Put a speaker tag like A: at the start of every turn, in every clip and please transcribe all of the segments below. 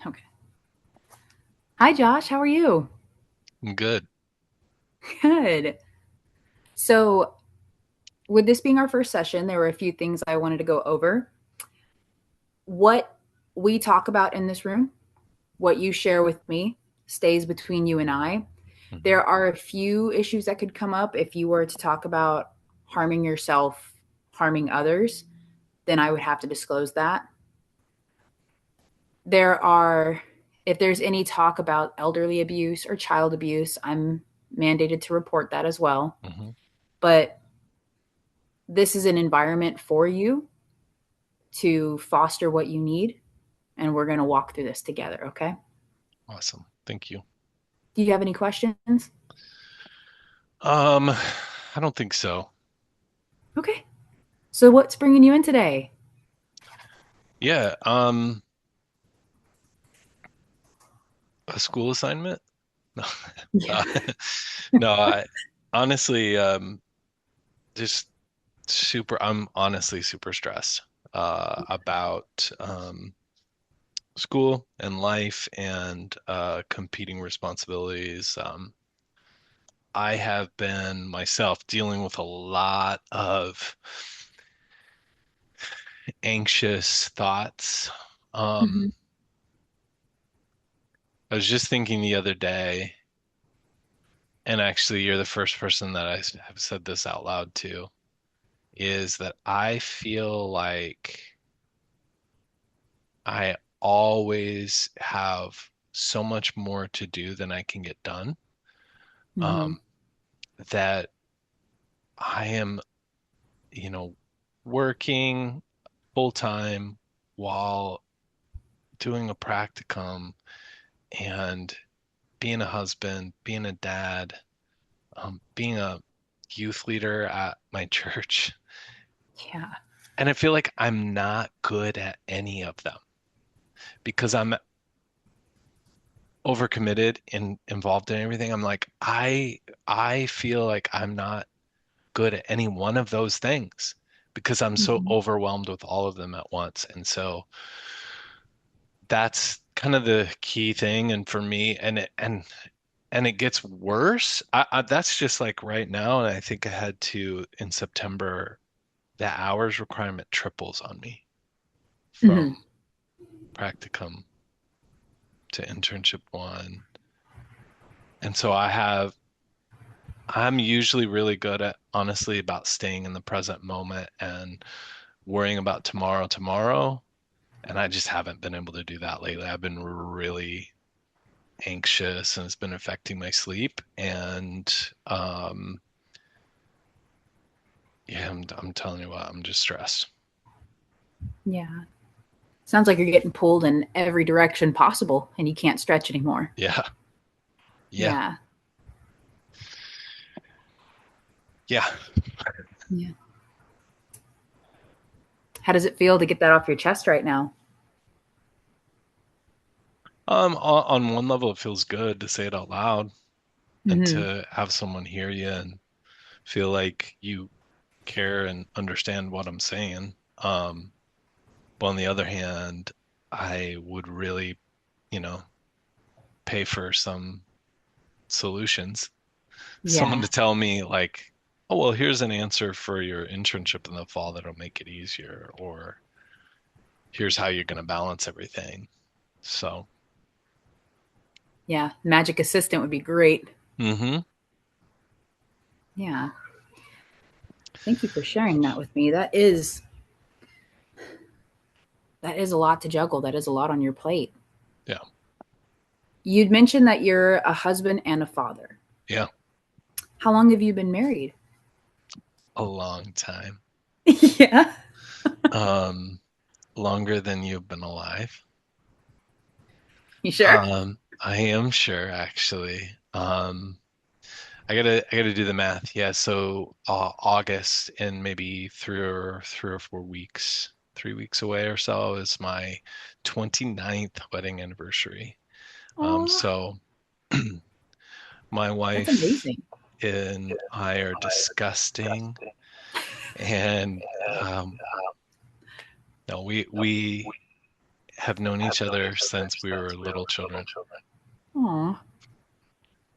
A: Okay. Hi, Josh. How are you?
B: Good.
A: Good. So, with this being our first session, there were a few things I wanted to go over. What we talk about in this room, what you share with me, stays between you and I.
B: Mhm.
A: There are a few issues that could come up if you were to talk about harming yourself, harming others, then I would have to disclose that. There are, if there's any talk about elderly abuse or child abuse, I'm mandated to report that as well.
B: Mhm.
A: But this is an environment for you to foster what you need. And we're going to walk through this together. Okay.
B: Awesome. Thank you.
A: Do you have any questions?
B: Um, I don't think so.
A: Okay. So, what's bringing you in today?
B: Yeah, a school assignment? No.
A: Yeah.
B: Uh, no, I honestly just I'm honestly super stressed about school and life and competing responsibilities. I have been myself dealing with a lot of anxious thoughts. Um,
A: Mm-hmm.
B: I was just thinking the other day, and actually, you're the first person that have said this out loud to, is that I feel like I always have so much more to do than I can get done.
A: Mm-hmm.
B: Um, that I am, you know, working full time while doing a practicum and being a husband, being a dad, being a youth leader at my church.
A: Yeah.
B: And I feel like I'm not good at any of them because I'm overcommitted and involved in everything. I'm like, I feel like I'm not good at any one of those things because I'm so
A: Mm-hmm.
B: overwhelmed with all of them at once. And so that's kind of the key thing. And for me, and it gets worse. That's just like right now. And I think I had to in September, the hours requirement triples on me from
A: Mm-hmm.
B: practicum to internship one. And so I'm usually really good at honestly about staying in the present moment and worrying about tomorrow. And I just haven't been able to do that lately. I've been really anxious and it's been affecting my sleep. And yeah, I'm telling you what, I'm just stressed.
A: Yeah. Sounds like you're getting pulled in every direction possible and you can't stretch anymore.
B: Yeah. Yeah.
A: Yeah.
B: Yeah.
A: Yeah. How does it feel to get that off your chest right now?
B: On one level, it feels good to say it out loud and
A: Mm-hmm.
B: to have someone hear you and feel like you care and understand what I'm saying. But on the other hand, I would really, you know, pay for some solutions. Someone
A: Yeah.
B: to tell me like, oh, well, here's an answer for your internship in the fall that'll make it easier, or here's how you're going to balance everything. So,
A: Yeah. Magic assistant would be great.
B: hmm
A: Yeah. Thank you for sharing that with me. That is a lot to juggle. That is a lot on your plate.
B: yeah,
A: You'd mentioned that you're a husband and a father.
B: yeah,
A: How long have you been married?
B: a long time.
A: Yeah.
B: Um, Longer than you've been alive.
A: You sure?
B: I am sure actually. I gotta do the math. Yeah, so August in maybe 3 or 4 weeks, 3 weeks away or so is my 29th wedding anniversary.
A: Oh,
B: So my
A: that's
B: wife
A: amazing.
B: and I are disgusting, and um, no, we have known each other since we were little children.
A: Aw,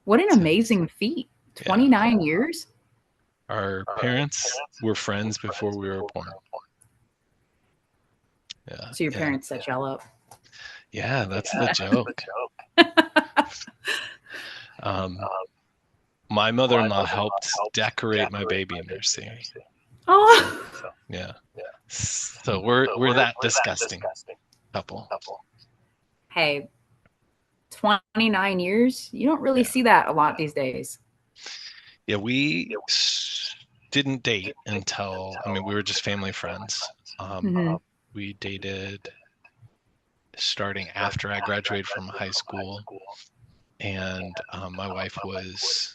A: what an
B: So,
A: amazing feat.
B: yeah,
A: 29 years?
B: our parents were friends before we were born. Yeah,
A: So your
B: and
A: parents set y'all up.
B: yeah, that's the joke. Um, my mother-in-law helped decorate my baby nursery. So,
A: Oh,
B: yeah. So we're that disgusting couple.
A: hey, 29 years? You don't really
B: Yeah.
A: see that a lot these days.
B: Yeah, didn't date until, I mean, we were just family friends.
A: Hmm.
B: We dated starting after I graduated from high school, and my wife was,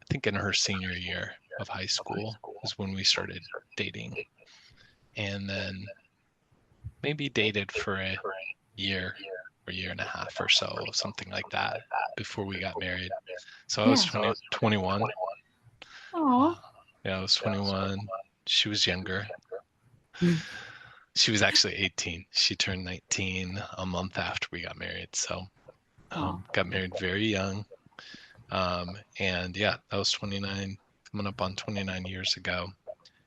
B: I think, in her senior year of high school is when we started dating, and then maybe dated for a year or year and a half or so, something like that, before we got married. So I was
A: Yeah.
B: 21.
A: Oh.
B: Yeah, I was 21. She was younger. She was actually 18. She turned 19 a month after we got married. So
A: Oh.
B: got married very young. And yeah, that was 29, coming up on 29 years ago.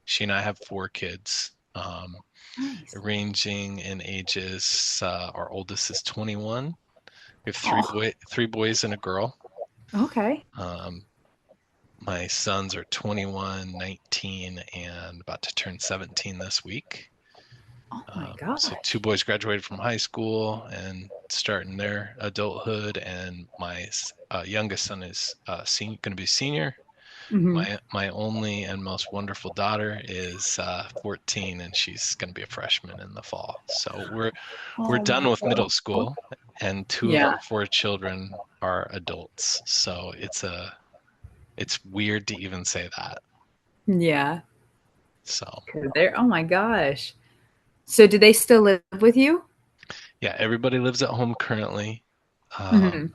B: She and I have four kids,
A: Nice.
B: ranging in ages. Our oldest is 21. We have
A: Oh.
B: three boys and a girl.
A: Okay.
B: Um, my sons are 21, 19, and about to turn 17 this week.
A: Oh my
B: So two
A: gosh.
B: boys graduated from high school and starting their adulthood, and my youngest son is going to be senior.
A: Hmm.
B: My only and most wonderful daughter is 14, and she's going to be a freshman in the fall. So we're done with middle
A: Oh.
B: school, and two of
A: Yeah.
B: our four children are adults. So it's weird to even say that.
A: Yeah.
B: So
A: 'Cause they're, oh my gosh. So do they still live with you?
B: yeah, everybody lives at home currently.
A: Hmm.
B: Um,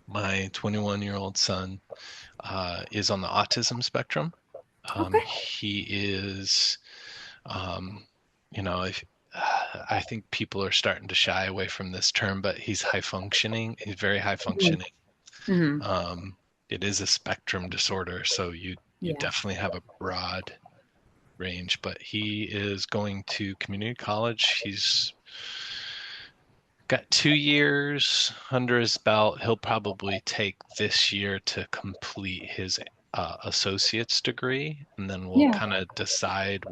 B: my 21-year-old son is on the autism spectrum.
A: Okay.
B: He is, um, if, I think people are starting to shy away from this term, but he's high functioning. He's very high functioning.
A: Hmm.
B: Um, it is a spectrum disorder, so you
A: Yeah.
B: definitely have a broad range. But he is going to community college. He's got 2 years under his belt. He'll probably take this year to complete his associate's degree, and then we'll
A: Yeah.
B: kind of decide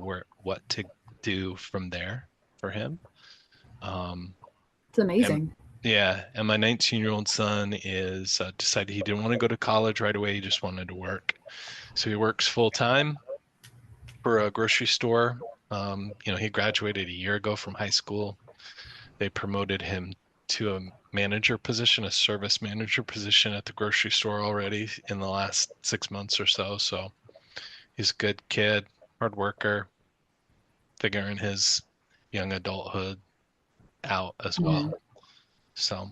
B: what to do from there for him. Um,
A: It's
B: and
A: amazing.
B: yeah, and my 19-year-old son is decided he didn't want to go to college right away. He just wanted to work. So he works full time for a grocery store. He graduated a year ago from high school. They promoted him to a manager position, a service manager position at the grocery store already in the last 6 months or so. So he's a good kid, hard worker, figuring his young adulthood out as
A: Hmm.
B: well. So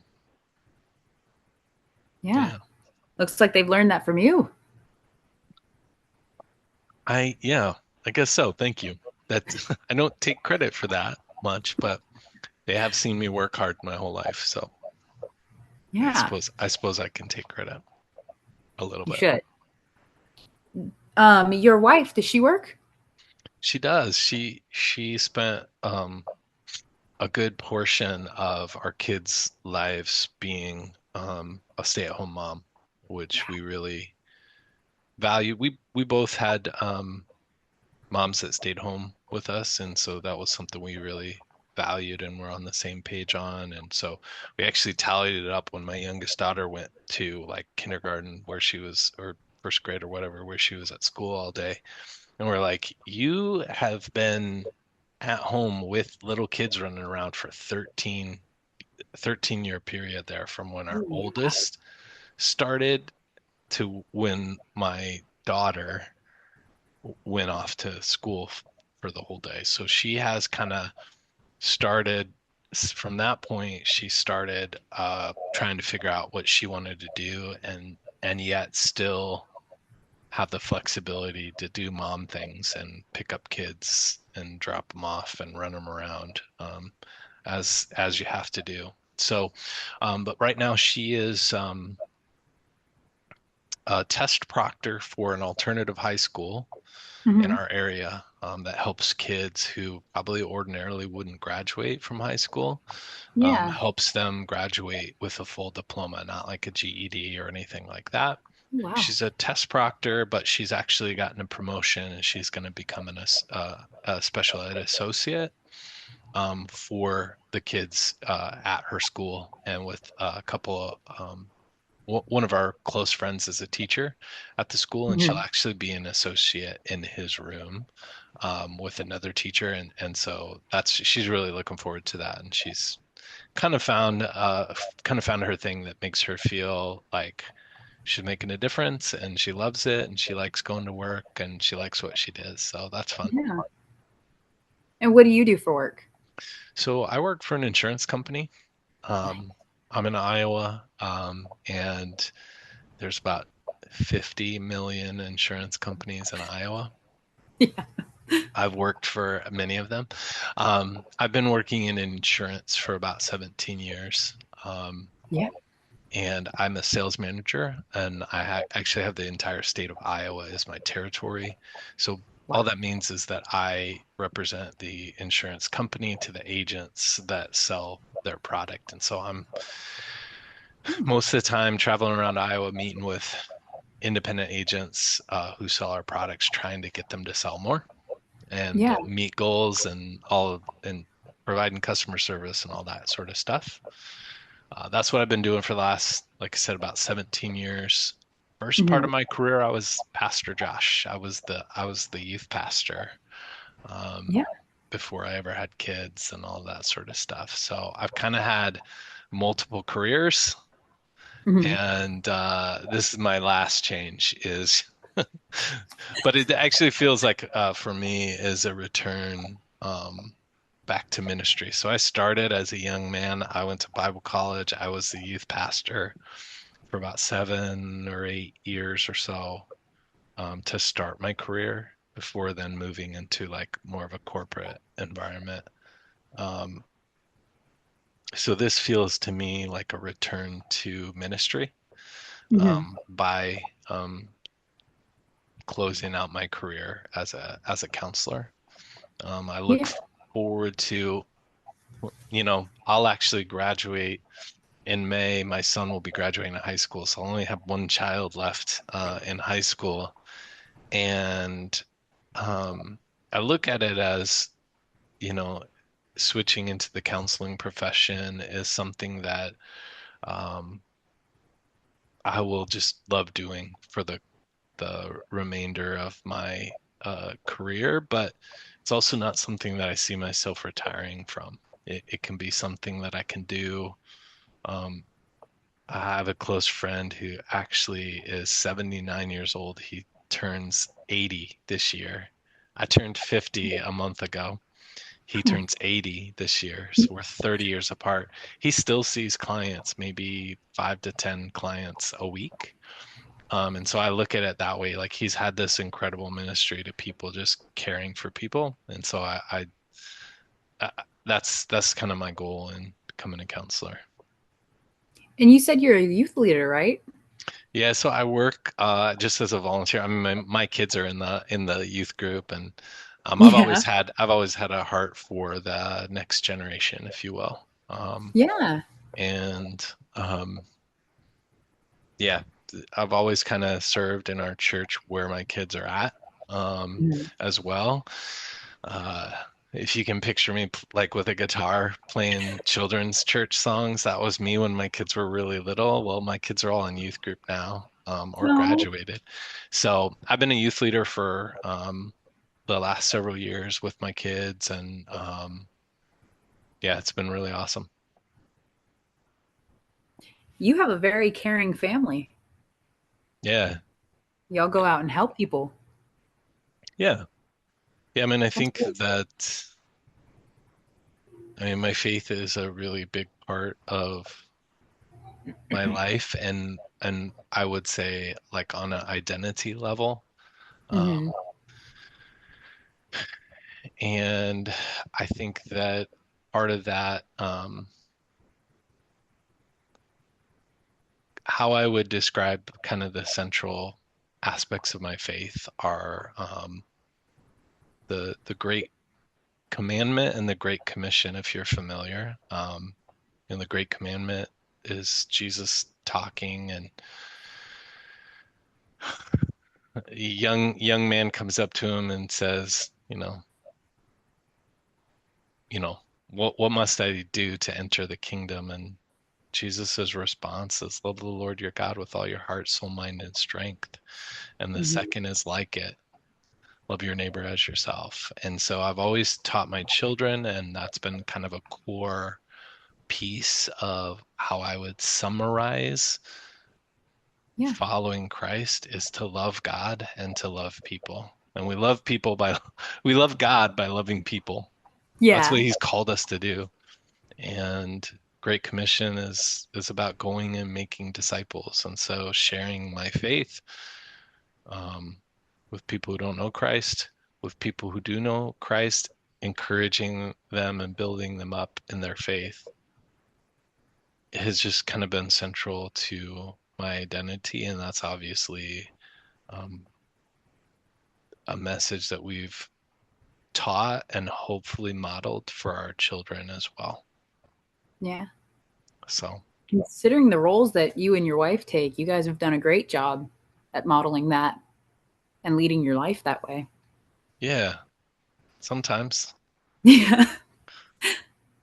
A: Yeah.
B: yeah,
A: Looks like they've learned that from you.
B: yeah, I guess so. Thank you. That I don't take credit for that much, but they have seen me work hard my whole life. So
A: Yeah.
B: I suppose I can take credit a little
A: You
B: bit.
A: should. Your wife, does she work?
B: She does. She spent a good portion of our kids' lives being a stay-at-home mom, which
A: Yeah.
B: we really value. We both had moms that stayed home with us, and so that was something we really valued and were on the same page on. And so we actually tallied it up when my youngest daughter went to like kindergarten where she was, or first grade or whatever, where she was at school all day. And we're like, you have been at home with little kids running around for 13-year period there from when our
A: Ooh, yeah.
B: oldest started to when my daughter went off to school for the whole day. So she has kind of started from that point. She started trying to figure out what she wanted to do, and yet still have the flexibility to do mom things and pick up kids and drop them off and run them around. as you have to do. So, but right now she is a test proctor for an alternative high school in
A: Hmm.
B: our area that helps kids who probably ordinarily wouldn't graduate from high school,
A: Yeah.
B: helps them graduate with a full diploma, not like a GED or anything like that.
A: Wow.
B: She's a test proctor, but she's actually gotten a promotion and she's going to become a special ed associate for the kids at her school and with a couple of one of our close friends is a teacher at the school, and she'll
A: Hmm.
B: actually be an associate in his room with another teacher, and so that's she's really looking forward to that, and she's kind of found her thing that makes her feel like she's making a difference, and she loves it, and she likes going to work, and she likes what she does, so that's fun.
A: Yeah. And what do you do for work?
B: So I work for an insurance company. Um, I'm in Iowa, and there's about 50 million insurance companies in Iowa.
A: Yeah.
B: I've worked for many of them. I've been working in insurance for about 17 years. Um,
A: Yeah.
B: and I'm a sales manager, and actually have the entire state of Iowa as my territory. So all
A: Wow.
B: that means is that I represent the insurance company to the agents that sell their product. And so I'm
A: Hmm.
B: most of the time traveling around Iowa meeting with independent agents who sell our products, trying to get them to sell more and
A: Yeah.
B: meet goals and all of and providing customer service and all that sort of stuff. That's what I've been doing for the last, like I said, about 17 years. First part of
A: Hmm.
B: my career, I was Pastor Josh. I was the youth pastor um,
A: Yeah.
B: before I ever had kids and all that sort of stuff. So I've kind of had multiple careers,
A: Hmm.
B: and this is my last change. Is but it actually feels like for me is a return back to ministry. So I started as a young man. I went to Bible college. I was the youth pastor for about 7 or 8 years or so to start my career before then moving into like more of a corporate environment. Um, so this feels to me like a return to ministry
A: Hmm.
B: by closing out my career as a counselor. I look
A: Yeah.
B: forward to, I'll actually graduate in May. My son will be graduating high school, so I'll only have one child left in high school. And um, I look at it as, you know, switching into the counseling profession is something that um, I will just love doing for the remainder of my career, but it's also not something that I see myself retiring from. It can be something that I can do. Um, I have a close friend who actually is 79 years old. He turns 80 this year. I turned 50 a month ago. He
A: Huh.
B: turns 80 this year. So we're 30 years apart. He still sees clients, maybe 5 to 10 clients a week. And so I look at it that way, like he's had this incredible ministry to people, just caring for people. And so I that's kind of my goal in becoming a counselor.
A: And you said you're a youth leader, right?
B: Yeah, so I work just as a volunteer. I mean, my kids are in the youth group, and
A: Yeah.
B: I've always had a heart for the next generation, if you will.
A: Yeah.
B: And yeah, I've always kind of served in our church where my kids are at
A: Mhm.
B: as well. Uh, if you can picture me like with a guitar playing children's church songs, that was me when my kids were really little. Well, my kids are all in youth group now, or
A: Oh,
B: graduated. So I've been a youth leader for the last several years with my kids, and yeah, it's been really awesome.
A: you have a very caring family.
B: Yeah,
A: Y'all go out and help people.
B: yeah, yeah. I mean,
A: That's really
B: I mean, my faith is a really big part of my life, and I would say like on an identity level. Um,
A: hmm.
B: and I think that. part of that, how I would describe kind of the central aspects of my faith are the Great Commandment and the Great Commission, if you're familiar. And the Great Commandment is Jesus talking, and a young man comes up to him and says, you know, what must I do to enter the kingdom? And Jesus' response is, love the Lord your God with all your heart, soul, mind, and strength. And the
A: Hmm.
B: second is like it, love your neighbor as yourself. And so I've always taught my children, and that's been kind of a core piece of how I would summarize
A: Yeah.
B: following Christ is to love God and to love people. And we love people by we love God by loving people. That's what
A: Yeah.
B: he's called us to do. And Great Commission is about going and making disciples. And so sharing my faith um, with people who don't know Christ, with people who do know Christ, encouraging them and building them up in their faith has just kind of been central to my identity. And that's obviously um, a message that we've taught and hopefully modeled for our children as well.
A: Yeah.
B: So,
A: Considering the roles that you and your wife take, you guys have done a great job at modeling that and leading your life that way.
B: yeah, sometimes,
A: Yeah.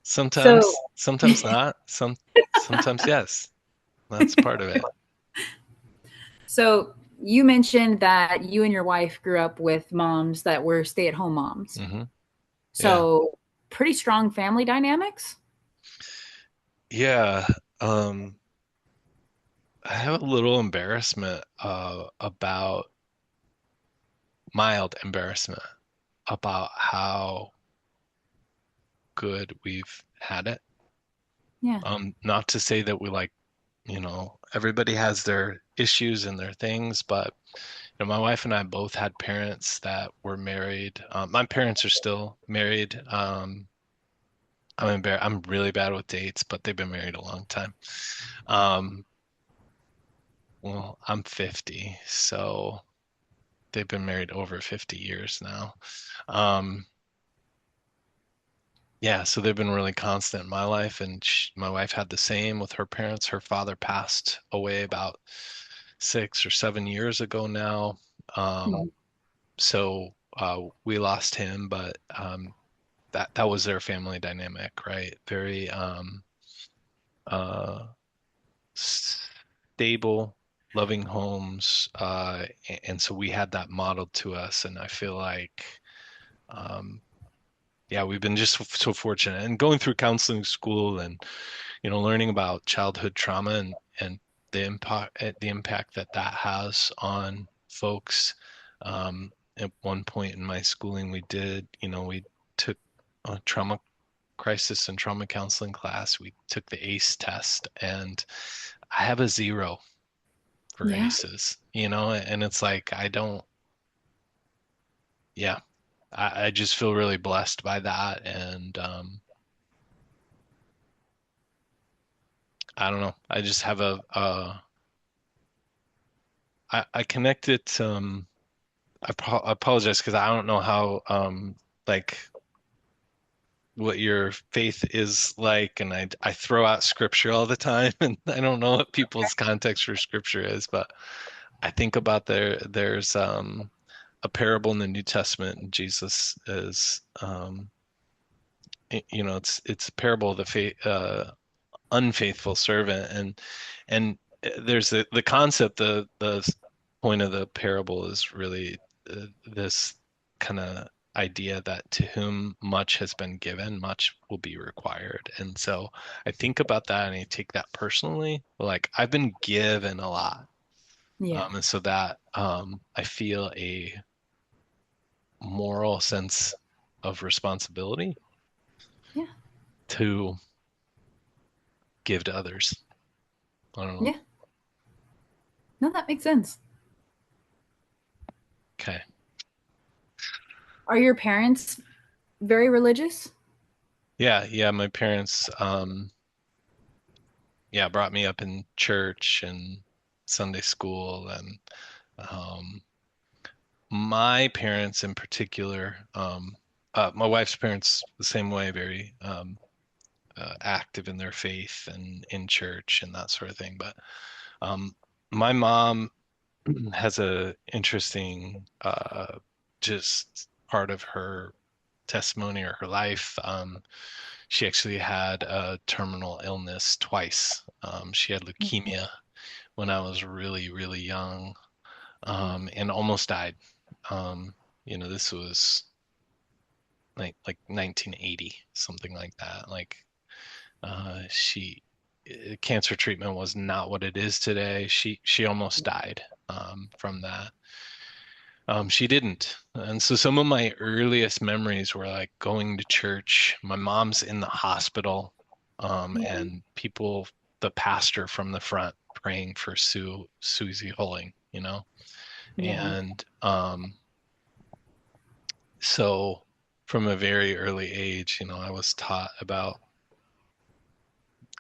A: So,
B: sometimes not, sometimes yes. That's part of it.
A: so you mentioned that you and your wife grew up with moms that were stay-at-home moms.
B: Hmm. Yeah.
A: So, pretty strong family dynamics.
B: Yeah. Um, I have a little embarrassment about mild embarrassment about how good we've had it.
A: Yeah.
B: Not to say that we like, everybody has their issues and their things, but my wife and I both had parents that were married. My parents are still married. I'm really bad with dates, but they've been married a long time. Um, well, I'm 50, so they've been married over 50 years now. Um, yeah, so they've been really constant in my life, and my wife had the same with her parents. Her father passed away about 6 or 7 years ago now.
A: Mhm.
B: So we lost him, but that was their family dynamic, right? Very uh, stable, loving homes, and so we had that modeled to us, and I feel like um, yeah, we've been just so fortunate and going through counseling school and learning about childhood trauma and the impact that that has on folks. At one point in my schooling, we took a trauma crisis and trauma counseling class. We took the ACE test, and I have a 0 for
A: Yeah.
B: ACEs, and it's like I don't, yeah, I just feel really blessed by that, and I don't know. I just have I connect it. I apologize because I don't know how like what your faith is like, and I throw out scripture all the time, and I don't know what people's context for scripture is, but I think about there's a parable in the New Testament, and Jesus is it's a parable of the unfaithful servant, and there's the concept, the point of the parable is really this kind of idea that to whom much has been given, much will be required. And so I think about that and I take that personally. Like I've been given a lot.
A: Yeah.
B: And so that I feel a moral sense of responsibility
A: Yeah.
B: to give to others. I don't know.
A: Yeah. No, that makes sense.
B: Okay.
A: Are your parents very religious?
B: Yeah, my parents yeah, brought me up in church and Sunday school and um my parents in particular, my wife's parents the same way, very active in their faith and in church and that sort of thing. But um, my mom has a interesting just part of her testimony or her life. She actually had a terminal illness twice. She had leukemia when I was really, really young, and almost died. Um, this was like 1980, something like that. Like she cancer treatment was not what it is today. She almost died from that. She didn't. And so some of my earliest memories were like going to church. My mom's in the hospital,
A: Yeah.
B: and people, the pastor from the front praying for Susie Hulling,
A: Yeah.
B: and so from a very early age, I was taught about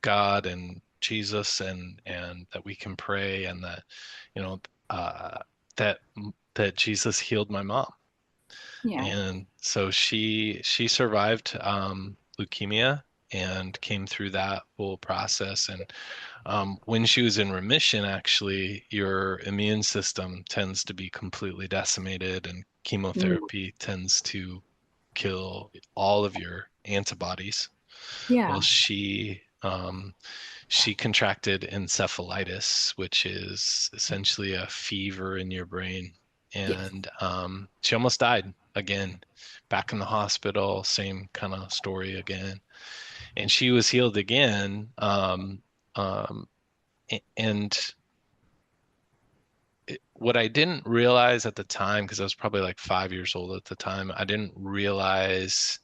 B: God and Jesus and that we can pray and that you know uh that that Jesus healed my mom.
A: Yeah.
B: And so she survived leukemia and came through that whole process. And when she was in remission, actually, your immune system tends to be completely decimated, and
A: Mm.
B: chemotherapy tends to kill all of your antibodies. Well,
A: Yeah.
B: she contracted encephalitis, which is essentially a fever in your brain.
A: Yes.
B: And she almost died again, back in the hospital, same kind of story again. And she was healed again. Um, and what I didn't realize at the time, because I was probably like 5 years old at the time, I didn't realize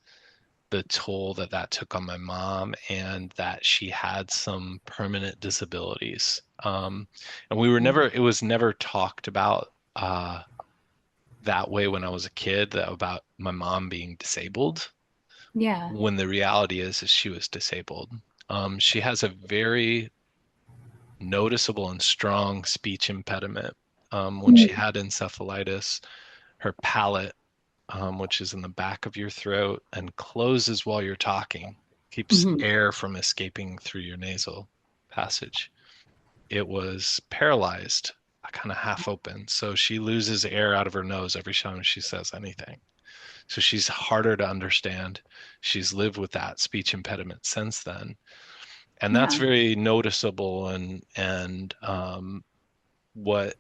B: the toll that that took on my mom and that she had some permanent disabilities. And
A: Mm.
B: it was never talked about that way when I was a kid, about my mom being disabled,
A: Yeah.
B: when the reality is she was disabled. She has a very noticeable and strong speech impediment. When she
A: Mm.
B: had encephalitis, her palate, which is in the back of your throat and closes while you're talking, keeps
A: Mhm.
B: air from escaping through your nasal passage. It was paralyzed, kind of half open. So she loses air out of her nose every time she says anything. So she's harder to understand. She's lived with that speech impediment since then. And that's
A: Yeah.
B: very noticeable. And what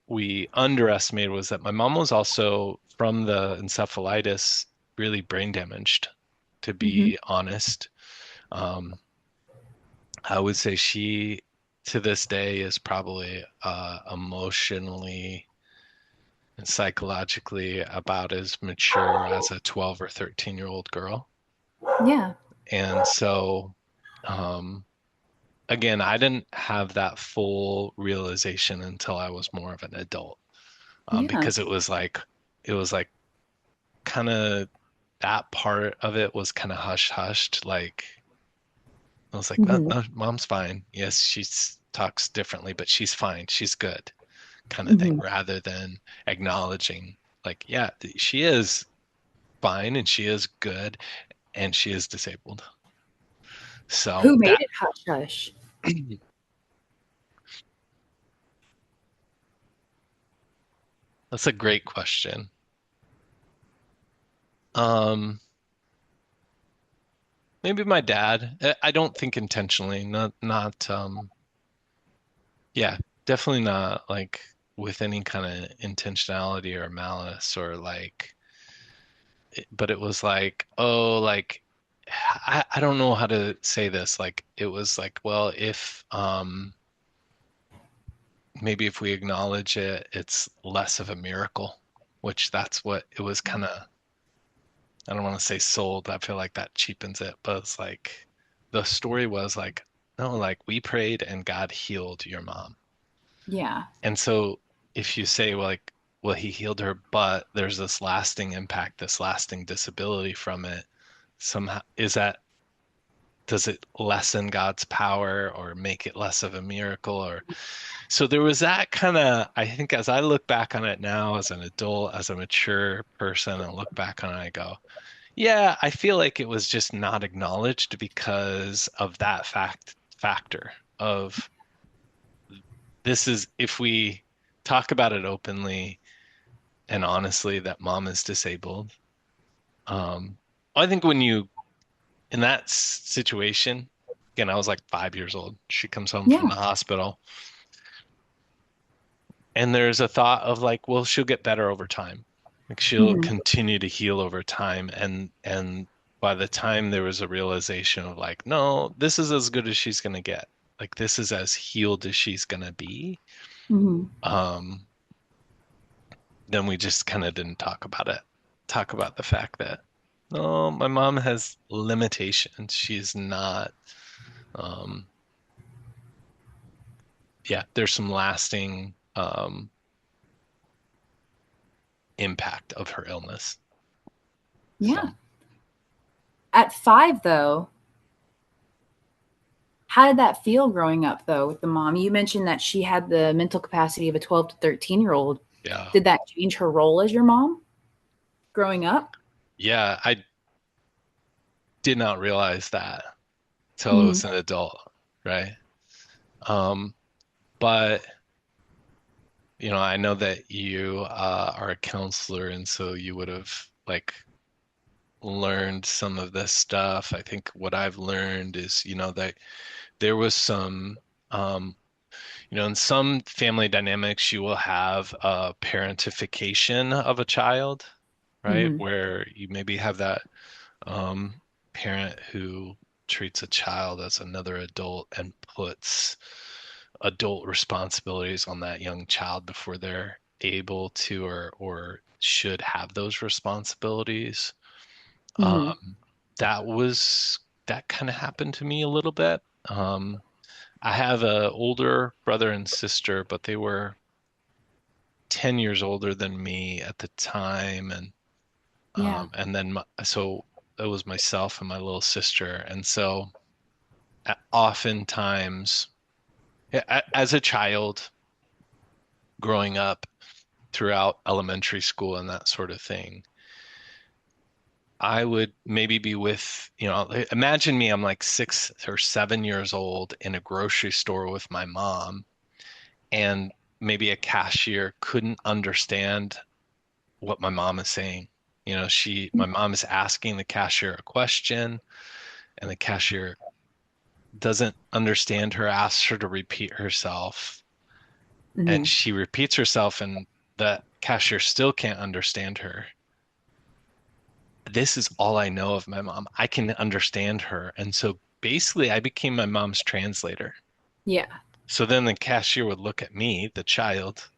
B: we underestimated was that my mom was also, from the encephalitis, really brain damaged, to
A: Mhm.
B: be honest. Um, I would say she, to this day, is probably emotionally and psychologically about as mature as a 12 or 13-year-old girl.
A: Yeah.
B: And so, um, again, I didn't have that full realization until I was more of an adult,
A: Yeah.
B: because it was like kind of that part of it was kind of hush hushed. Like I was like, well,
A: Mhm.
B: no, mom's fine. Yes, she talks differently, but she's fine. She's good, kind of thing,
A: Mhm.
B: rather than acknowledging, like, yeah, she is fine and she is good and she is disabled. So
A: Who made
B: that
A: it hush hush?
B: that's a great question. Um, Maybe my dad. I don't think intentionally, not yeah, definitely not like with any kind of intentionality or malice or like, but it was like, oh, like, I don't know how to say this. Like, it was like, well, if, maybe if we acknowledge it, it's less of a miracle, which that's what it was kind of, I don't want to say sold. I feel like that cheapens it, but it's like, the story was like, no, like we prayed and God healed your mom.
A: Yeah.
B: And so if you say, well, like, well, he healed her, but there's this lasting impact, this lasting disability from it, somehow, is that does it lessen God's power or make it less of a miracle? Or so there was that kind of, I think as I look back on it now as an adult, as a mature person, and look back on it, I go, yeah, I feel like it was just not acknowledged because of that factor of this is if we talk about it openly and honestly that mom is disabled. Um, I think when you in that situation, again, I was like 5 years old. She comes home from
A: Yeah.
B: the hospital, and there's a thought of like, well, she'll get better over time. Like she'll
A: Hmm.
B: continue to heal over time, and by the time there was a realization of like, no, this is as good as she's gonna get. Like this is as healed as she's gonna be.
A: Hmm.
B: Um, then we just kind of didn't talk about it. Talk about the fact that no, my mom has limitations. She's not um yeah, there's some lasting impact of her illness. So,
A: Yeah. At 5, though, how did that feel growing up, though, with the mom? You mentioned that she had the mental capacity of a 12 to 13-year-old.
B: yeah.
A: Did that change her role as your mom growing up?
B: Yeah, I did not realize that till I
A: Hmm.
B: was an adult, right? Um, but I know that you are a counselor, and so you would have like learned some of this stuff. I think what I've learned is, that there was some in some family dynamics, you will have a parentification of a child, right?
A: Hmm.
B: Where you maybe have that parent who treats a child as another adult and puts adult responsibilities on that young child before they're able to or should have those responsibilities.
A: Hmm.
B: Um, that kind of happened to me a little bit. I have a older brother and sister, but they were 10 years older than me at the time,
A: Yeah.
B: and then so it was myself and my little sister, and so oftentimes as a child growing up throughout elementary school and that sort of thing, I would maybe be with, imagine me, I'm like 6 or 7 years old in a grocery store with my mom, and maybe a cashier couldn't understand what my mom is saying. My mom is asking the cashier a question, and the cashier doesn't understand her, asks her to repeat herself, and
A: Hmm.
B: she repeats herself, and the cashier still can't understand her. This is all I know of my mom. I can understand her. And so basically, I became my mom's translator.
A: Yeah.
B: So then the cashier would look at me, the child,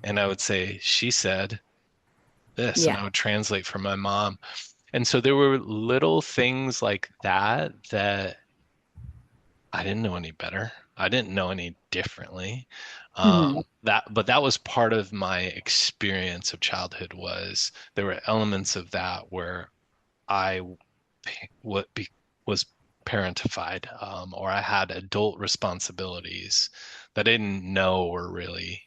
B: and I would say, she said this, and
A: Yeah.
B: I would translate for my mom. And so there were little things like that I didn't know any better. I didn't know any differently.
A: Hmm.
B: But that was part of my experience of childhood was there were elements of that where I what be, was parentified, or I had adult responsibilities that I didn't know were really,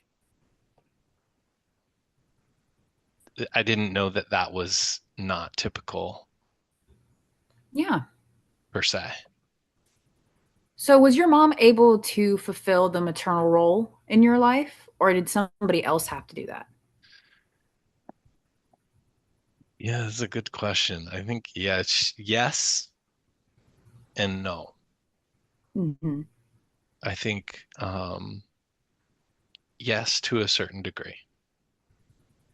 B: I didn't know that that was not typical
A: Yeah.
B: per se.
A: So, was your mom able to fulfill the maternal role in your life, or did somebody else have to do that?
B: Yeah, that's a good question. I think yes, yes and no.
A: Hmm.
B: I think yes to a certain degree.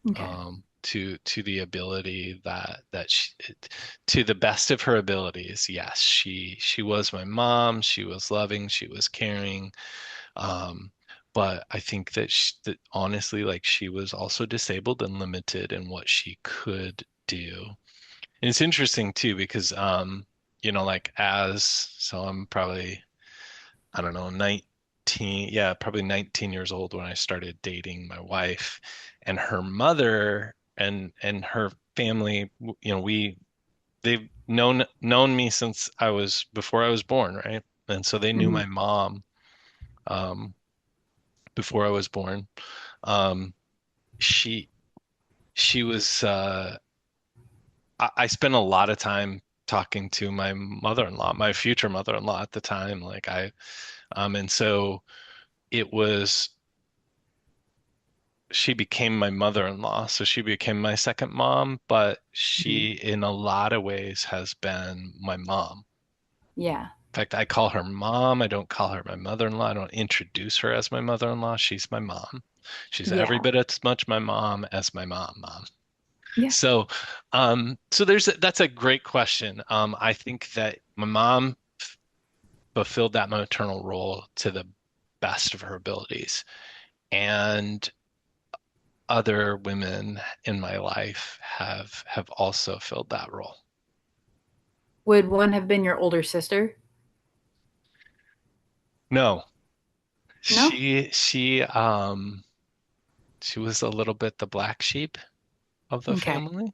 A: Okay.
B: To the ability that to the best of her abilities, yes, she was my mom. She was loving. She was caring. Um, but I think that honestly, like she was also disabled and limited in what she could do. And it's interesting too because like I'm probably I don't know, 19, yeah, probably 19 years old when I started dating my wife, and her mother and her family, we they've known me since I was before I was born, right? And so they knew
A: Hmm.
B: my mom um, before I was born. Um, she she was I spent a lot of time talking to my mother-in-law, my future mother-in-law at the time. And so it was she became my mother-in-law, so she became my second mom, but
A: Hmm.
B: she in a lot of ways has been my mom.
A: Yeah.
B: In fact, I call her mom. I don't call her my mother-in-law. I don't introduce her as my mother-in-law. She's my mom. She's every
A: Yeah.
B: bit as much my mom as my mom.
A: Yeah.
B: So, so that's a great question. I think that my mom fulfilled that maternal role to the best of her abilities, and other women in my life have also filled that role.
A: Would one have been your older sister?
B: No,
A: No?
B: she was a little bit the black sheep of the
A: Okay.
B: family.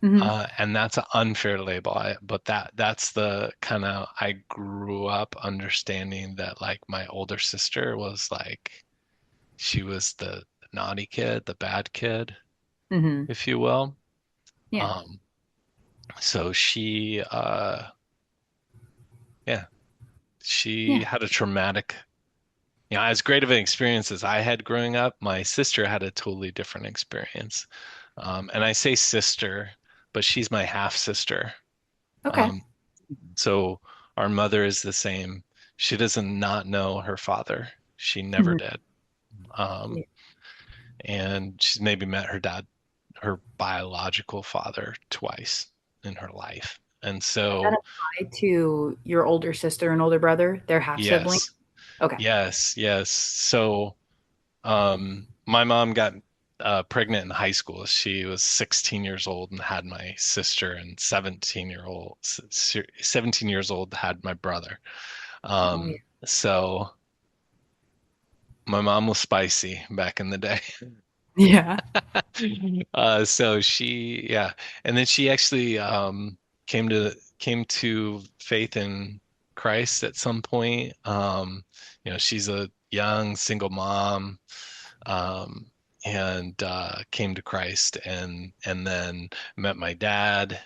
A: Hmm.
B: And that's an unfair label. But that's the kind of I grew up understanding that like my older sister was like she was the naughty kid, the bad kid,
A: Hmm.
B: if you will.
A: Yeah.
B: Um, so yeah, she
A: Yeah.
B: had a traumatic, as great of an experience as I had growing up, my sister had a totally different experience. And I say sister, but she's my half sister.
A: Okay.
B: Um, So our mother is the same. She doesn't not know her father. She never
A: Hmm.
B: did. Um,
A: Yeah.
B: and she's maybe met her dad, her biological father, twice in her life. And
A: Does that
B: so,
A: apply to your older sister and older brother? They're half siblings?
B: yes,
A: Okay.
B: yes. So, my mom got pregnant in high school. She was 16 years old and had my sister, and 17 years old had my brother.
A: Oh, yeah.
B: So my mom was spicy back in the day.
A: Yeah.
B: So yeah, and then she actually came to faith in Christ at some point. She's a young single mom, um, and came to Christ, and then met my dad,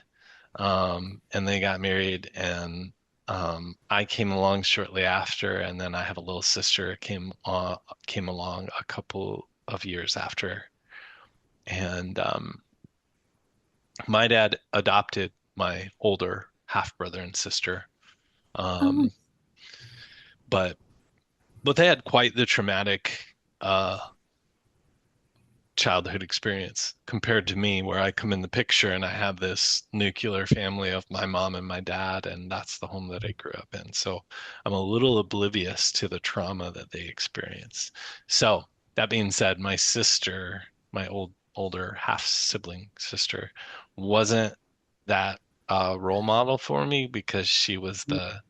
B: and they got married, and I came along shortly after, and then I have a little sister came along a couple of years after, and my dad adopted my older half brother and sister,
A: Oh,
B: um, but they had quite the traumatic uh, childhood experience compared to me, where I come in the picture and I have this nuclear family of my mom and my dad, and that's the home that I grew up in. So I'm a little oblivious to the trauma that they experienced. So that being said, my sister, my older half sibling sister, wasn't that role model for me because she was the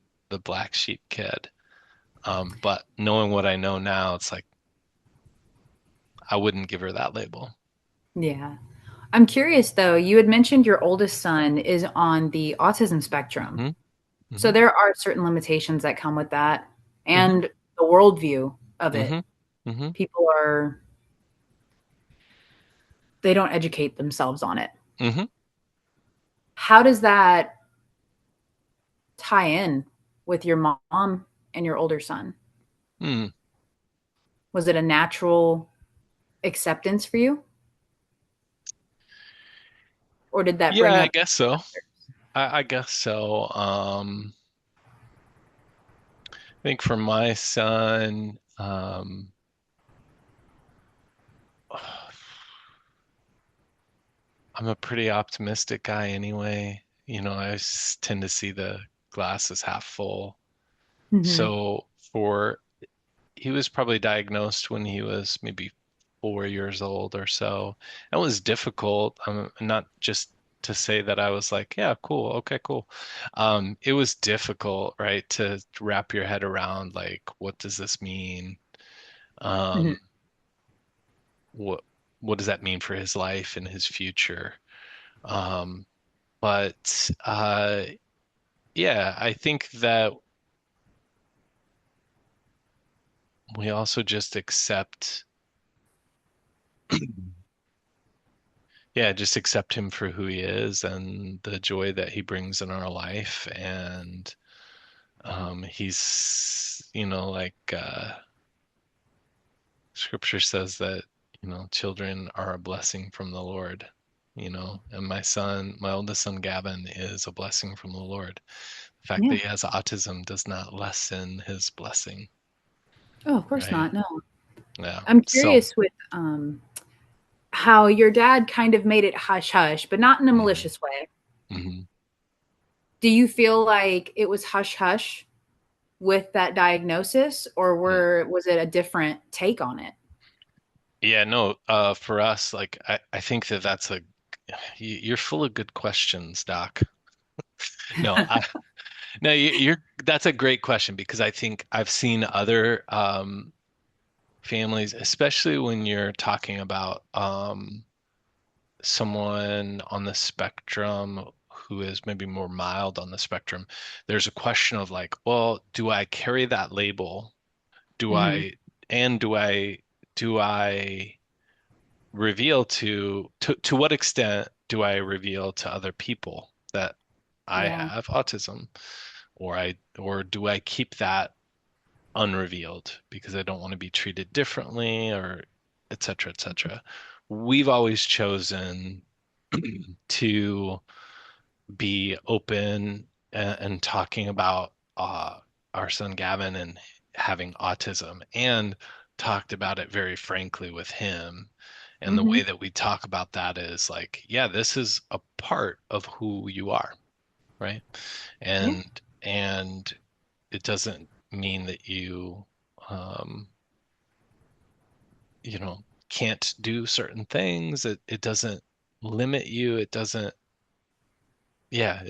B: black sheep kid. But knowing what I know now, it's like I wouldn't give her that label.
A: yeah. I'm curious though, you had mentioned your oldest son is on the autism spectrum.
B: Hmm.
A: So
B: Hmm.
A: there are certain limitations that come with that
B: Hmm.
A: and the worldview of it.
B: Hmm. Hmm.
A: People are, they don't educate themselves on it.
B: Hmm.
A: How does that tie in with your mom and your older son?
B: Hmm.
A: Was it a natural acceptance for you? Or did that
B: Yeah,
A: bring
B: I
A: up
B: guess so. I guess so. I think for my son, I'm a pretty optimistic guy anyway. Tend to see the glass as half full.
A: Mhm.
B: So he was probably diagnosed when he was maybe 4 years old or so. It was difficult. Not just to say that I was like, yeah, cool, okay, cool. It was difficult, right, to wrap your head around like, what does this mean?
A: Mhm.
B: Um, what what does that mean for his life and his future? Um, But yeah, I think that we also just accept, yeah, just accept him for who he is and the joy that he brings in our life. And he's, like scripture says that, children are a blessing from the Lord, and my oldest son, Gavin, is a blessing from the Lord. The fact that
A: Yeah.
B: he has autism does not lessen his blessing,
A: Oh, of course
B: right?
A: not. No.
B: Yeah.
A: I'm
B: So,
A: curious with how your dad kind of made it hush hush, but not in a
B: mhm,
A: malicious way.
B: mhm.
A: Do you feel like it was hush hush with that diagnosis, or was it a different take on it?
B: Yeah, no, for us, like I think that that's you're full of good questions, Doc. No, no, that's a great question because I think I've seen other families, especially when you're talking about someone on the spectrum who is maybe more mild on the spectrum. There's a question of like, well, do I carry that label? Do
A: Hmm.
B: I, and do I reveal to what extent do I reveal to other people that I
A: Yeah.
B: have autism, or do I keep that unrevealed because I don't want to be treated differently, or et cetera, et cetera. We've always chosen to be open and talking about our son Gavin and having autism, and talked about it very frankly with him. And the way
A: Hmm.
B: that we talk about that is like, yeah, this is a part of who you are, right?
A: Yeah.
B: And it doesn't mean that um, you know, can't do certain things. It doesn't limit you. It doesn't, yeah,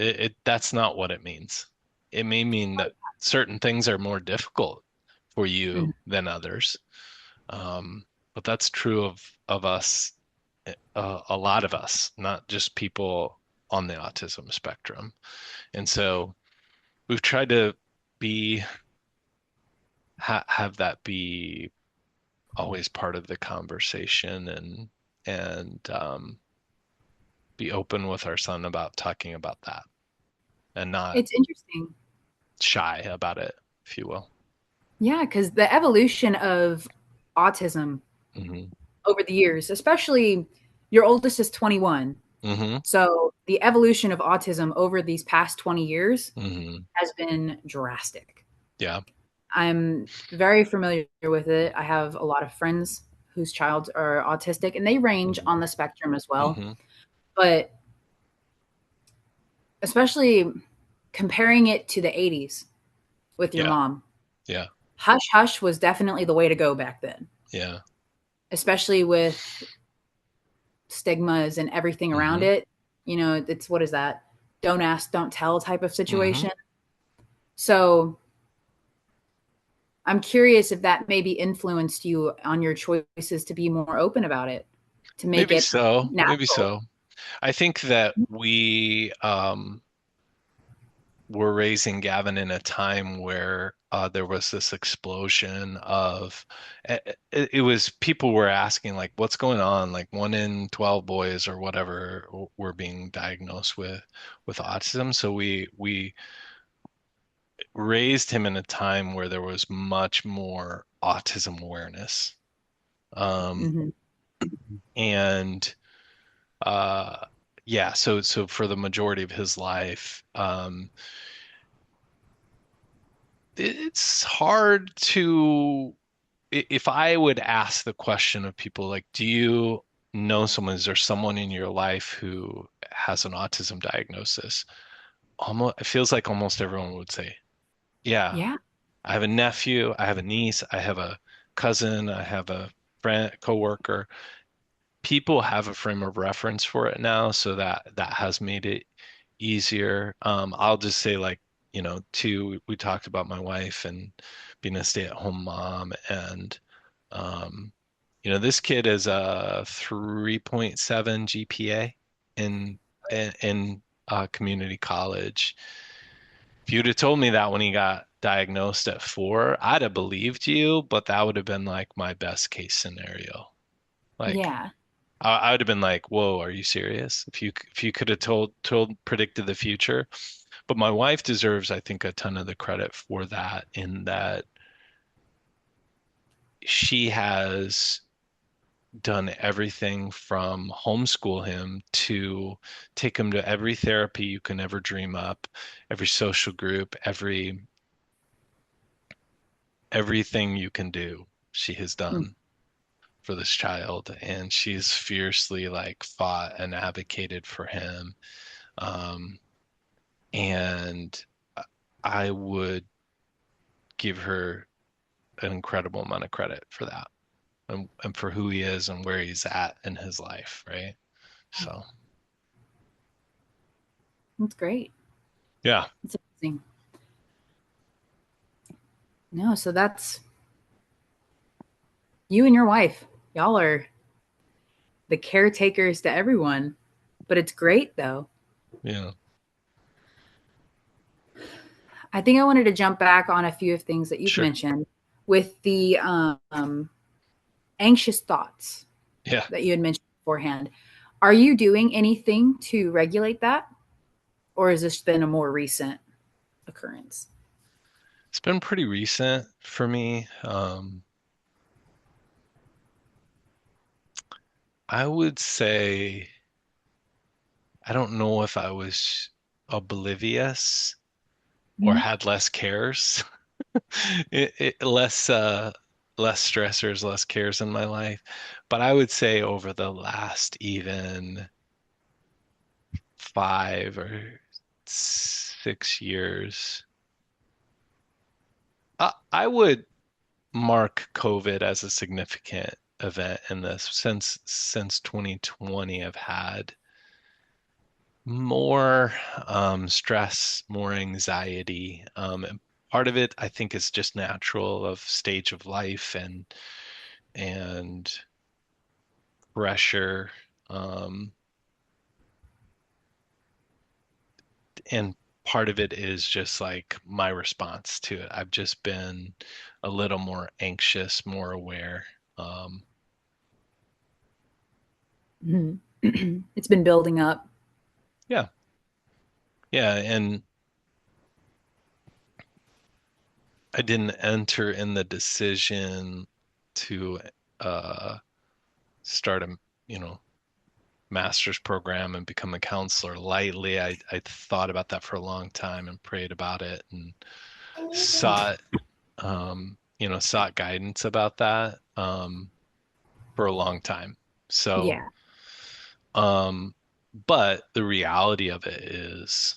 B: that's not what it means. It may mean that certain things are more difficult for
A: Mhm.
B: you than others. But that's true of us, a lot of us, not just people on the autism spectrum. And so we've tried to be have that be always part of the conversation, and be open with our son about talking about that and not
A: It's interesting.
B: shy about it, if you will.
A: Yeah, because the evolution of autism
B: Hmm.
A: over the years, especially your oldest is 21.
B: Hmm.
A: So the evolution of autism over these past 20 years
B: Hmm.
A: has been drastic.
B: Yeah.
A: I'm very familiar with it. I have a lot of friends whose child are autistic and they range
B: Hmm.
A: on the spectrum as well.
B: Hmm.
A: But especially comparing it to the 80s with your
B: Yeah.
A: mom,
B: Yeah.
A: hush hush was definitely the way to go back then,
B: Yeah.
A: especially with stigmas and everything around
B: Hmm.
A: it. You know, it's what is that? Don't ask, don't tell type of
B: Hmm.
A: situation. So I'm curious if that maybe influenced you on your choices to be more open about it, to make
B: Maybe
A: it
B: so. Maybe
A: natural.
B: so. I think that we were raising Gavin in a time where there was this explosion of it was people were asking like what's going on, like 1 in 12 boys or whatever were being diagnosed with autism. So we raised him in a time where there was much more autism awareness. Um,
A: Hmm.
B: and yeah, so for the majority of his life, it's hard to if I would ask the question of people like, do you know someone, is there someone in your life who has an autism diagnosis? Almost, it feels like almost everyone would say, yeah,
A: Yeah.
B: I have a nephew, I have a niece, I have a cousin, I have a friend, coworker. People have a frame of reference for it now, so that has made it easier. I'll just say like, too, we talked about my wife and being a stay-at-home mom, and um, this kid is a 3.7 GPA in in community college. If you'd have told me that when he got diagnosed at 4, I'd have believed you, but that would have been like my best case scenario. Like
A: Yeah.
B: I would have been like, "Whoa, are you serious?" If you could have told predicted the future. But my wife deserves, I think, a ton of the credit for that in that she has done everything from homeschool him to take him to every therapy you can ever dream up, every social group, everything you can do, she has
A: Mm.
B: done for this child, and she's fiercely like fought and advocated for him. Um, and I would give her an incredible amount of credit for that and for who he is and where he's at in his life, right? So,
A: That's great.
B: yeah,
A: That's amazing. No, so that's you and your wife. Y'all are the caretakers to everyone. But it's great though.
B: yeah,
A: I think I wanted to jump back on a few of things that you've
B: sure.
A: mentioned with the anxious thoughts
B: Yeah.
A: that you had mentioned beforehand. Are you doing anything to regulate that? Or has this been a more recent occurrence?
B: It's been pretty recent for me. I would say I don't know if I was oblivious or
A: Mhm.
B: had less cares, less less stressors, less cares in my life. But I would say over the last even 5 or 6 years, I would mark COVID as a significant event in this. Since 2020, I've had more stress, more anxiety. And part of it, I think, is just natural of stage of life and pressure. Um, and part of it is just like my response to it. I've just been a little more anxious, more aware. Um,
A: Mhm. It's been building up.
B: yeah, yeah, and I didn't enter in the decision to uh, start a, you know, master's program and become a counselor lightly. I thought about that for a long time and prayed about it and sought sought guidance about that for a long time. So
A: Yeah.
B: um but the reality of it is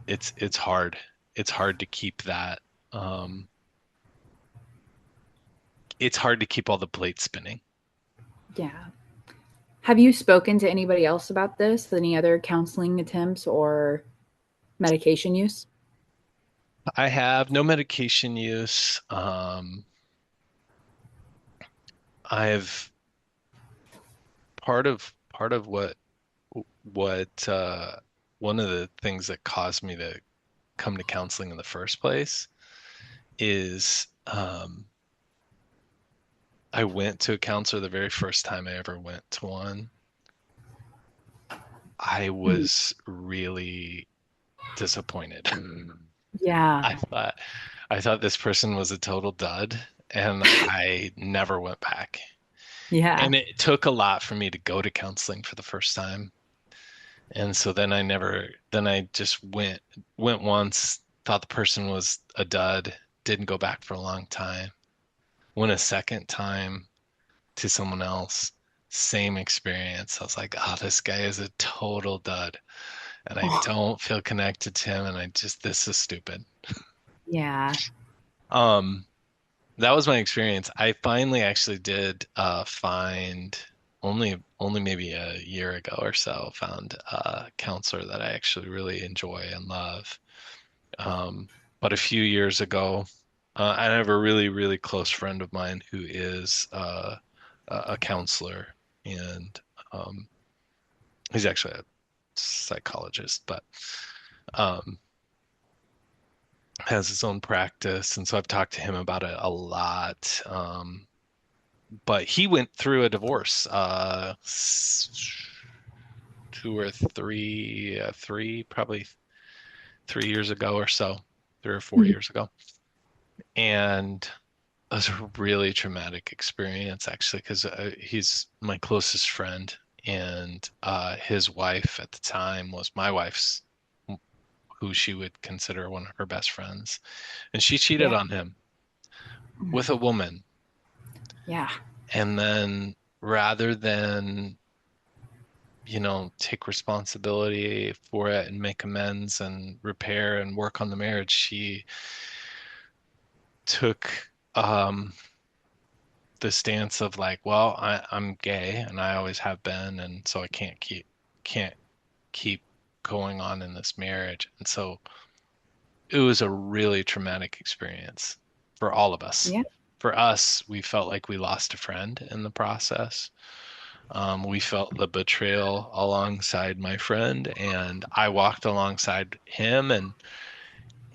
B: it's hard. It's hard to keep that um it's hard to keep all the plates spinning.
A: Yeah. Have you spoken to anybody else about this? Any other counseling attempts or medication use?
B: I have no medication use. I've part of what one of the things that caused me to come to counseling in the first place is I went to a counselor the very first time I ever went to one. I
A: Mhm.
B: was really disappointed.
A: Yeah.
B: I thought I thought this person was a total dud, and I never went back.
A: Yeah.
B: And it took a lot for me to go to counseling for the first time. And so then I just went once, thought the person was a dud, didn't go back for a long time. Went a second time to someone else, same experience. I was like, oh, this guy is a total dud. And I
A: Oh,
B: don't feel connected to him. And this is stupid.
A: yeah.
B: Um, that was my experience. I finally actually did find only maybe a year ago or so, found a counselor that I actually really enjoy and love. But a few years ago, I have a really close friend of mine who is a counselor, and um, he's actually psychologist, but um, has his own practice, and so I've talked to him about it a lot. But he went through a divorce, two or three, probably 3 years ago or so, 3 or 4 years ago, and it was a really traumatic experience actually because he's my closest friend, and his wife at the time was my wife's, who she would consider one of her best friends, and she cheated
A: Yeah.
B: on him with a woman.
A: Yeah.
B: And then rather than, take responsibility for it and make amends and repair and work on the marriage, she took um the stance of like, well, I'm gay and I always have been, and so I can't keep going on in this marriage. And so it was a really traumatic experience for all of us.
A: Yeah.
B: For us, we felt like we lost a friend in the process. We felt the betrayal alongside my friend, and I walked alongside him,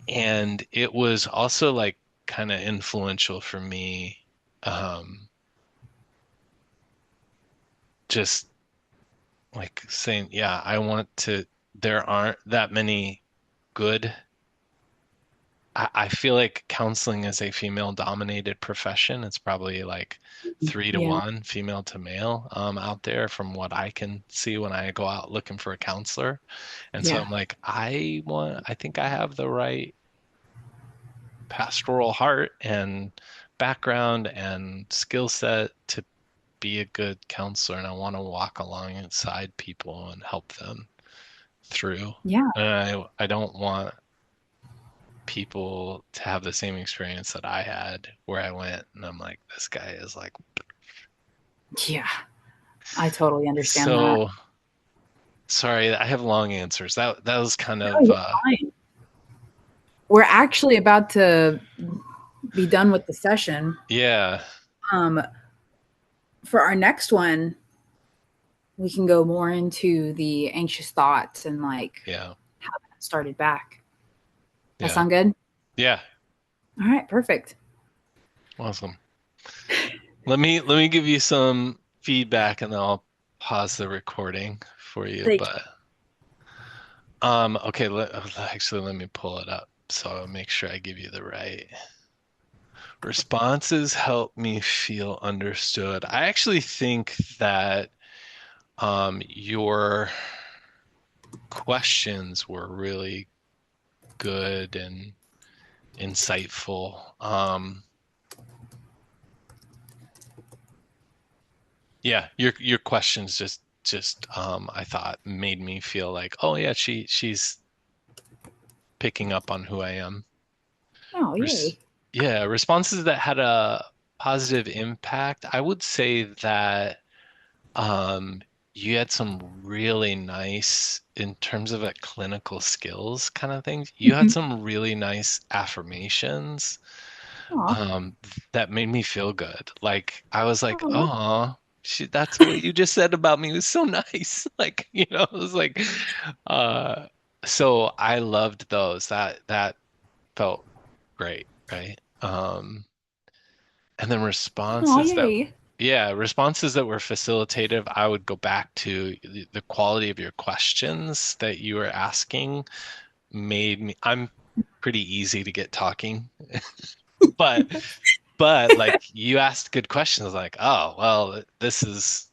B: and it was also like kind of influential for me, um, just like saying, yeah, I want to. There aren't that many good. I feel like counseling is a female-dominated profession. It's probably like three to
A: Yeah.
B: one female to male out there from what I can see when I go out looking for a counselor. And so
A: Yeah.
B: I'm like, I think I have the right pastoral heart and background and skill set to be a good counselor. And I want to walk alongside people and help them through.
A: Yeah.
B: And I don't want people to have the same experience that I had where I went and I'm like, this guy is like,
A: Yeah. I totally understand that.
B: so sorry, I have long answers. That was kind
A: No,
B: of
A: you're fine. We're actually about to be done with the session.
B: yeah,
A: Um, for our next one, we can go more into the anxious thoughts and like
B: yeah,
A: how that started back. That
B: yeah,
A: sound good?
B: yeah.
A: All right, perfect.
B: Awesome. Let me give you some feedback and then I'll pause the recording for you.
A: Thank
B: But okay, actually let me pull it up so I'll make sure I give you the right responses. Help me feel understood. I actually think that your questions were really good and insightful. Yeah, your questions just I thought made me feel like, oh yeah, she's picking up on who I am.
A: Oh,
B: Res
A: yay.
B: yeah, responses that had a positive impact. I would say that um you had some really nice in terms of a clinical skills kind of things. You had
A: Mhm.
B: some really nice affirmations
A: Aw.
B: that made me feel good. Like I was like,
A: Aw.
B: oh, that's what you just said about me was so nice. Like, it was like, uh, so I loved those. That felt great, right? And then
A: Aw, yay.
B: responses that were facilitative, I would go back to the quality of your questions that you were asking made me, I'm pretty easy to get talking, but like you asked good questions like, oh, well, this is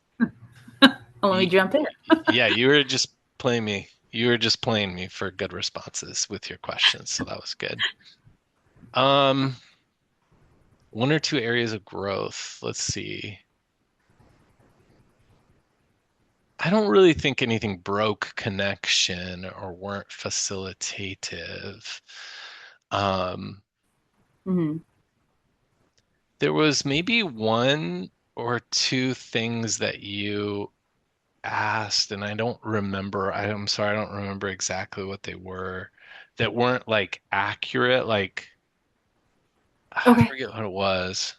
A: Well, let me jump in.
B: yeah, you were just playing me. You were just playing me for good responses with your questions, so that was good. Um, one or two areas of growth. Let's see. I don't really think anything broke connection or weren't facilitative. Um,
A: Mhm.
B: there was maybe one or two things that you asked, and I don't remember. I'm sorry, I don't remember exactly what they were that weren't like accurate. Like, I
A: Okay.
B: forget what it was.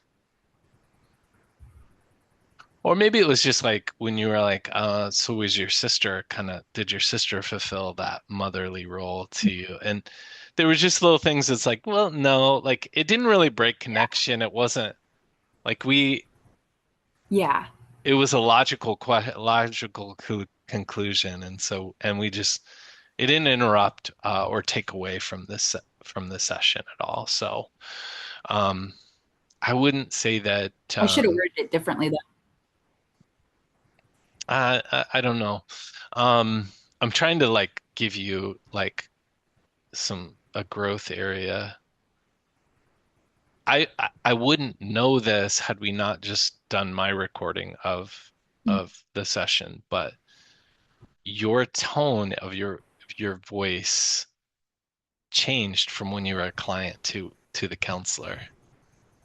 B: Or maybe it was just like when you were like, so was your sister kind of, did your sister fulfill that motherly role to you? And there was just little things that's like, well, no, like it didn't really break connection. It wasn't like
A: Yeah.
B: it was a logical conclusion. And so, and we just, it didn't interrupt or take away from the session at all. So, um, I wouldn't say that,
A: I should have worded it differently though.
B: I don't know. Um, I'm trying to like give you like some a growth area. I wouldn't know this had we not just done my recording of the session, but your tone of your voice changed from when you were a client to the counselor.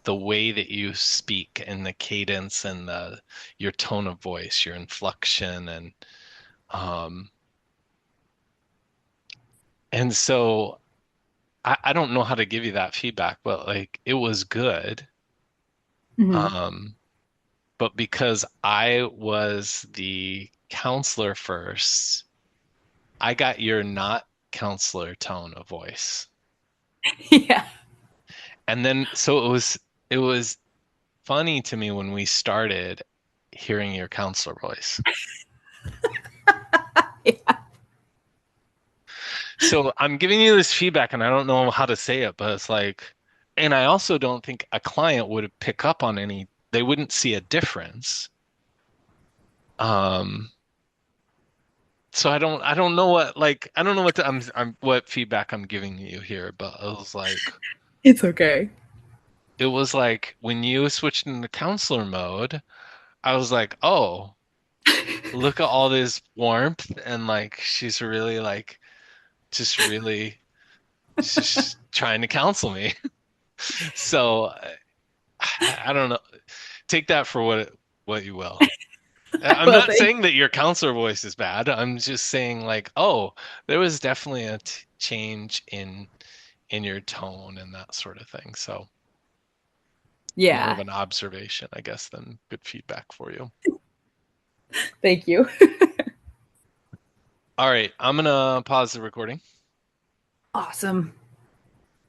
B: The way that you speak and the cadence and the your tone of voice, your inflection um and so I don't know how to give you that feedback, but like it was good.
A: Hmm.
B: Um, but because I was the counselor first, I got your not counselor tone of voice.
A: Yeah.
B: And then so it was funny to me when we started hearing your counselor voice.
A: Yeah.
B: So I'm giving you this feedback and I don't know how to say it, but it's like, and I also don't think a client would pick up on any, they wouldn't see a difference. Um, so I don't know what like I don't know what I'm what feedback I'm giving you here, but
A: It's okay.
B: it was like when you switched into counselor mode, I was like, oh, look at all this warmth and like she's really like just really she's trying to counsel me. So I don't know. Take that for what you will. I'm
A: Well,
B: not
A: thank
B: saying that your counselor voice is bad. I'm just saying like, oh, there was definitely a t change in your tone and that sort of thing. So more of
A: yeah.
B: an observation, I guess, than good feedback for you.
A: Thank you.
B: All right, I'm gonna pause the recording.
A: Awesome.